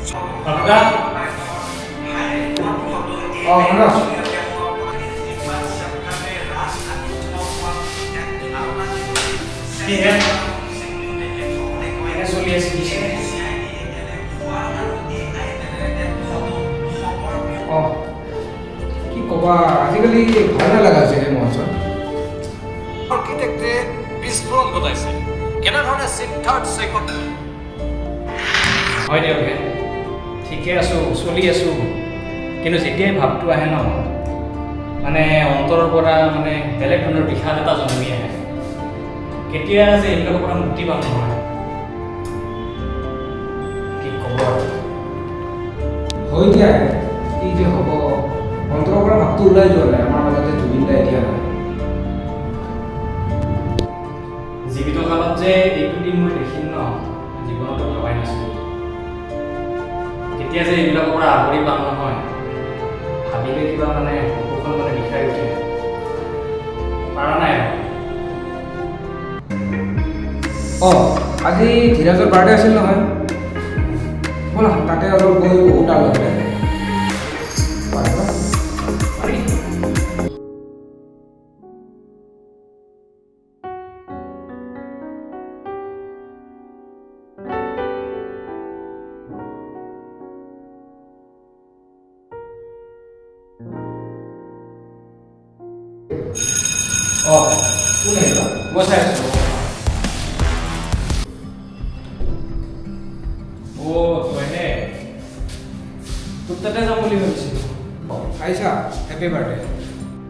দাদা কি হে চলি আছে কি কবা আজিকালি ভাল নালাগা হৈছে হে মঞ্চত আৰ্কিটেক্টে বিস্ফোৰণ ঘটাইছে কেনেধৰণে চিন্তাত চেকত হয় দিয়ক ঠিকে আছোঁ চলি আছোঁ কিন্তু যেতিয়াই ভাৱটো আহে ন মানে অন্তৰৰ পৰা মানে বেলেগ ধৰণৰ বিষাদ এটা জন্মি আহে কেতিয়া যে এইবিলাকৰ পৰা মুক্তি পাম নহয় কি ক'ব হৈ দিয়া কি যে হ'ব অন্তৰৰ পৰা ভাৱটো ওলাই যোৱা নাই আমাৰ মাজতে জুবিন দাই এতিয়া নাই জীৱিত কালত যে এইটো দিন মই দেখিম ন জীৱনতো ভবাই নাছিলোঁ কেতিয়া যে এইবিলাকৰ পৰা আগুৰি পাম নহয় ভাবিলে কিবা মানে বুকুখন মানে বিষাই উঠে পাৰা নাই আজি ধীৰাজৰ বাৰ্থডে আছিল নহয় ব'লা তাতে অলপ গৈ বহুত আলো কোন আহিবা মই চাই আছোঁ হয়নে তোৰ তাতে যাম বুলি ভাবিছিলোঁ আহিছা হেপী বাৰ্থডে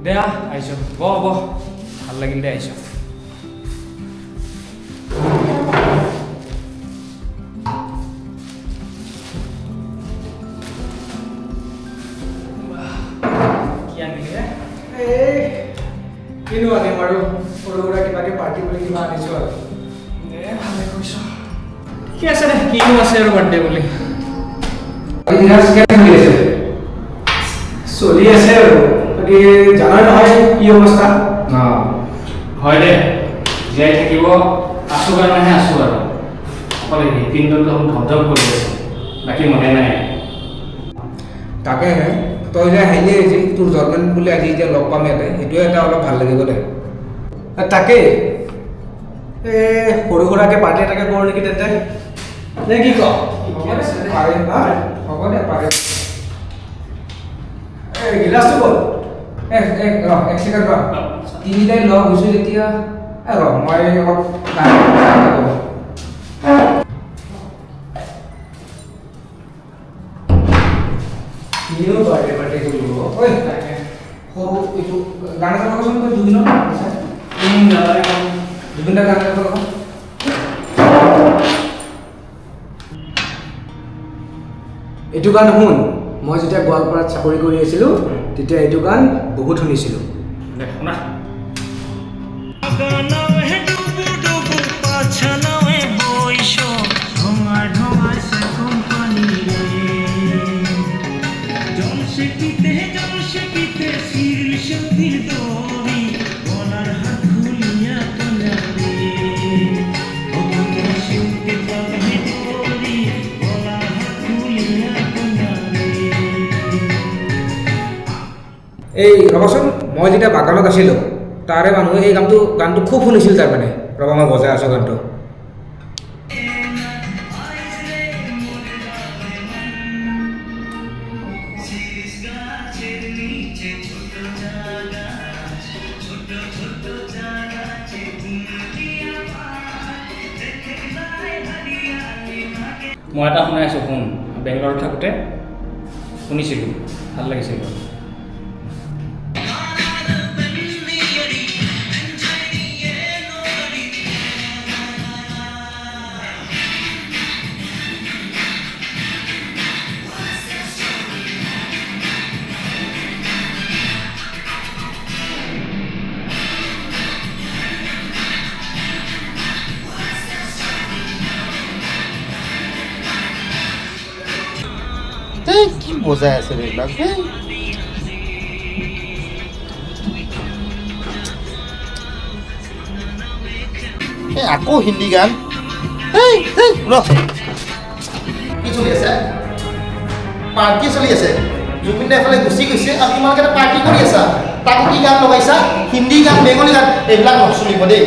দেয়া আহিছোঁ বহ ভাল লাগিল দে আহিছোঁ কি আনিলি হে কিনো আনিম আৰু সৰু সুৰা কিবাকে পাৰ্টি বুলি কিবা আনিছোঁ আৰু দে ভালে কৰিছ কি আছে দে কিনো আছে আৰু বাৰ্থডে বুলি ধীৰাজ কেনে চলি আছে আৰু বাকী জানাই নহয় কি অৱস্থা হয় দে জীয়াই থাকিব আছোঁ কাৰণেহে আছোঁ আৰু অকল হৃদপিণ্ডটো ধপধপ কৰি আছে বাকী মনে নাই তাকেহে তই যে আহিলি যে তোৰ জন্মদিন বুলি আজি এতিয়া লগ পাম ইয়াতে সেইটোৱে এটা অলপ ভাল লাগিব দে তাকেই সৰু সুৰাকৈ পাৰ্টি এটাকে কৰোঁ নেকি তেন্তে নে কি ক হ'ব দে পাৰে গিলাচটো গ'ল এক ছেকেণ্ড ৰ তিনিটাই লগ হৈছোঁ যেতিয়া মই অলপ কিনো বাৰ্থডে কৰিব ঐ সৰু এইটো গান এটা লগাচোন তই জুবিনৰ জুবিন দাৰ গান এটা লগা এইটো গান শুন মই যেতিয়া গোৱালপাৰাত চাকৰি কৰি আছিলোঁ তেতিয়া এইটো গান বহুত শুনিছিলোঁ এই ৰবাচোন মই যেতিয়া বাগানত আছিলোঁ তাৰে মানুহে এই গানটো খুব শুনিছিল তাৰমানে ৰবা মই বজাই আছোঁ গানটো মই এটা শুনাই আছোঁ শুন বেংগলোৰত থাকোঁতে শুনিছিলোঁ ভাল লাগিছিল কি বজাই আছে এইবিলাক আকৌ হিন্দী গান কি চলি আছে পাৰ্টি চলি আছে জুবিন দাই এফালে গুচি গৈছে আৰু তোমালোকে এটা পাৰ্টি কৰি আছা তাকো কি গান লগাইছা হিন্দী গান বেংগলী গান এইবিলাক নচলিব দেই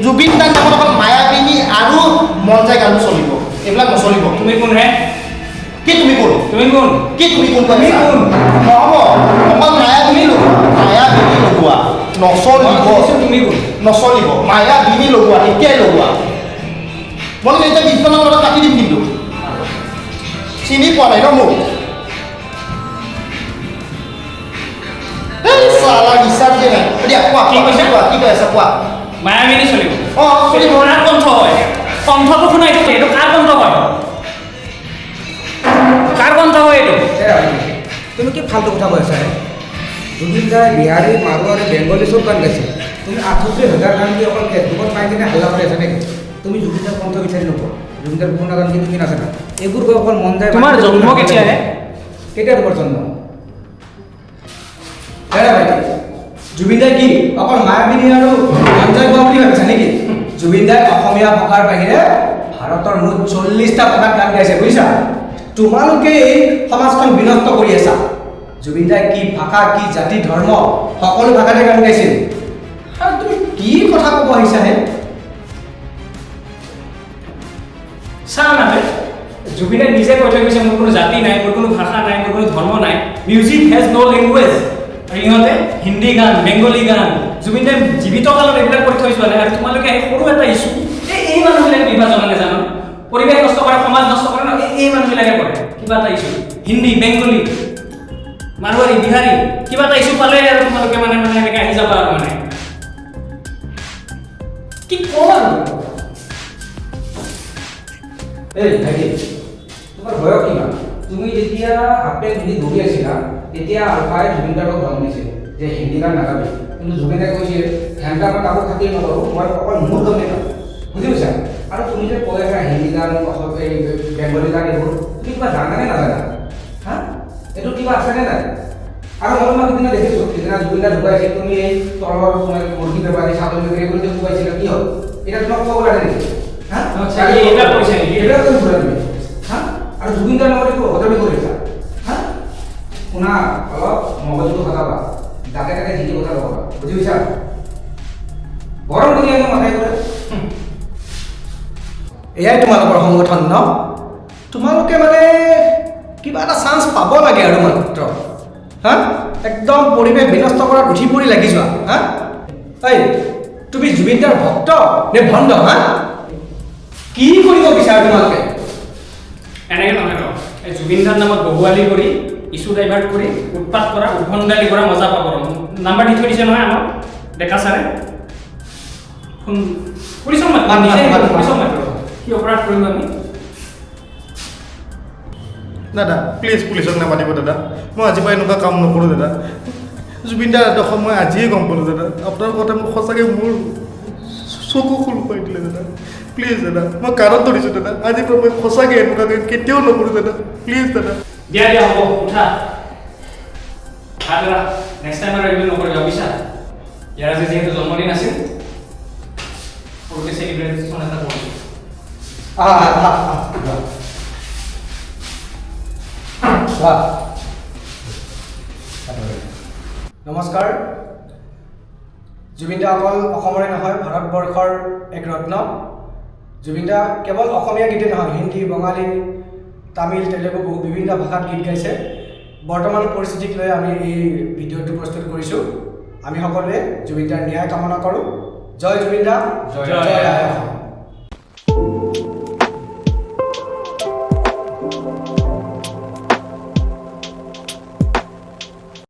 জুবিন দাৰ নামত অকল মায়াবিনী আৰু মন যায় গানো চলিব এইবিলাক নচলিব তুমি কোন হে কি তুমি কোন তুমি কোন কি তুমি কোন তুমি কোন নহ'ব অকল মায়াবিনী লগোৱা নচলিব তুমি কোন নচলিব মায়াবিনী লগোৱা এতিয়াই লগোৱা মই কিন্তু এতিয়া 20 মানৰ লগত কাটি দিম কিন্তু চিনি পোৱা নাই ন মোক এই চালা বিশ্বাস যে নাই দিয়া কোৱা কি কৈছা? কি কৈ আছা কোৱা মায়াবিনী চলিব চলিব কাৰ কণ্ঠ হয় কণ্ঠটো শুনাই এইটো কাৰ কণ্ঠ হয় কাৰ কণ্ঠ হয় এইটো তুমি কি ফাল্টু কথা কৈ আছা জুবিন দাই বিহাৰী মাৰোৱাৰী বেংগলী চব গান গাইছে তুমি 38,000 গান কি অকল ফেচবুকত পাই কিনে হাল্লা কৰি আছা নেকি তুমি জুবিন দাৰ কণ্ঠ বিচাৰি নোপোৱা জুবিন দাৰ পুৰণা গান কি তুমি নাজানা এইবোৰ গৈ অকল মন যায় তোমাৰ জন্ম কেতিয়াহে কেতিয়া তোমাৰ জন্ম ভাইটি জুবিন দাই কি অকল মায়াবিনী আৰু মঞ্জয় গোৱা বুলি ভাবিছা নেকি জুবিন দাই অসমীয়া ভাষাৰ বাহিৰে ভাৰতৰ মুঠ 40টা ভাষাত গান গাইছে বুজিছা তোমালোকে এই সমাজখন বিনষ্ট কৰি আছা জুবিন দাই কি ভাষা কি জাতি ধৰ্ম সকলো ভাষাতে গান গাইছিল আৰু তুমি কি কথা ক'ব আহিছাহে চাওঁ না জুবিনে নিজে কৈ থৈ গৈছে মোৰ কোনো জাতি নাই মোৰ কোনো ভাষা নাই মোৰ কোনো ধৰ্ম নাই মিউজিক হেজ ন' লেংগুৱেজ আৰু ইহঁতে হিন্দী গান বেংগলী গান জুবিন দাই জীৱিত কালত এইবিলাক কৰি থৈ যোৱা নাই আৰু তোমালোকে সৰু এটা ইছ্যু এই মানুহবিলাকে বিভাজন নাজানো পৰিৱেশ নষ্ট কৰে সমাজ নষ্ট কৰে ন এই মানুহবিলাকে কৰে কিবা এটা ইছ্যু হিন্দী বেংগলী মাৰোৱাৰী বিহাৰী কিবা এটা ইছ্যু পালে আৰু তোমালোকে মানে এনেকৈ আহি যাবা আৰু মানে কি ক'ম আৰু এই ভাইটি তোমাৰ বয়স কিমান তুমি যেতিয়া হাফ পেণ্ট পিন্ধি দৌৰি আছিলা তেতিয়া আলফাই জুবিন দাৰক ধন দিছিল যে হিন্দী গান নাগাবি কিন্তু জুবিনে কৈছে ঘণ্টা মই কাকো খাতি নকৰোঁ মই অকল মোৰ গমেই গাম বুজি পাইছা আৰু তুমি যে কৈ আছা হিন্দী গান এই বেংগলী গান এইবোৰ তুমি কিবা জানানে নাজানা হা এইটো কিবা আছেনে নাই আৰু মই তোমাক সিদিনা দেখিছোঁ সিদিনা জুবিন দা ঢুকাইছে তুমি এই তলৰ মুৰ্গী বেপাৰী ছাগলী বেপাৰী কৰি যে ঢুকাইছিলা কি হ'ল এতিয়া তোমাক ক'ব লাগে নেকি হা এটা কৈছে নেকি এইবিলাক তুমি ঘূৰাই তুমি হা আৰু জুবিন দাৰ লগত একো অদমি কৰিছা হা শুনা অলপ মগজুটো খটাবা যাকে তাকে যি কথা ক'বা বুজি পাইছা গৰম কৰি আনি মাথাই কৰে এয়াই তোমালোকৰ সংগঠন ন তোমালোকে মানে কিবা এটা চান্স পাব লাগে আৰু মাত্ৰ হা একদম পৰিৱেশ বিনষ্ট কৰাত উঠি পৰি লাগি যোৱা হা এই তুমি জুবিন দাৰ ভক্ত নে ভণ্ড হা কি কৰিব বিচাৰা তোমালোকে এনেকৈ নহয় ৰ এই জুবিন দাৰ নামত বহুৱালি কৰি ইছ্যু ডাইভাৰ্ট কৰি উৎপাত কৰা উদ্ভণ্ডালি কৰা মজা পাব নাম্বাৰ দি থৈ দিছে নহয় আমাক ডেকা ছাৰে পুলিচক মাত কি অপৰাধ কৰিম আমি দাদা প্লিজ পুলিচক নামাতিব দাদা মই আজিৰ পৰা এনেকুৱা কাম নকৰোঁ দাদা জুবিন দাৰ এডোখৰ মই আজিয়ে গম পালোঁ দাদা আপোনাৰ কথা মোক সঁচাকৈ মোৰ চকু খোল কৰি দিলে দাদা প্লিজ দাদা মই কাৰণত ধৰিছোঁ দাদা আজিৰ পৰা মই সঁচাকৈ এনেকুৱাকৈ কেতিয়াও নকৰোঁ দাদা প্লিজ দাদা দিয়া দিয়া হ'ব উঠা দাদা নেক্সট টাইম আৰু এইবোৰ নকৰিবা বুজিছা ইয়াৰ আজি যিহেতু জন্মদিন আছিল সৰুকৈ চেলিব্ৰেশ্যন এটা কৰিছোঁ নমস্কাৰ জুবিন দা অকল অসমৰে নহয় ভাৰতবৰ্ষৰ এক ৰত্ন জুবিন দা কেৱল অসমীয়া গীতে নহয় হিন্দী বঙালী তামিল তেলেগু বহু বিভিন্ন ভাষাত গীত গাইছে বৰ্তমান পৰিস্থিতিক লৈ আমি এই ভিডিঅ'টো প্ৰস্তুত কৰিছোঁ আমি সকলোৱে জুবিন দাৰ ন্যায় কামনা কৰোঁ জয় জুবিন দা জয়। আই অসম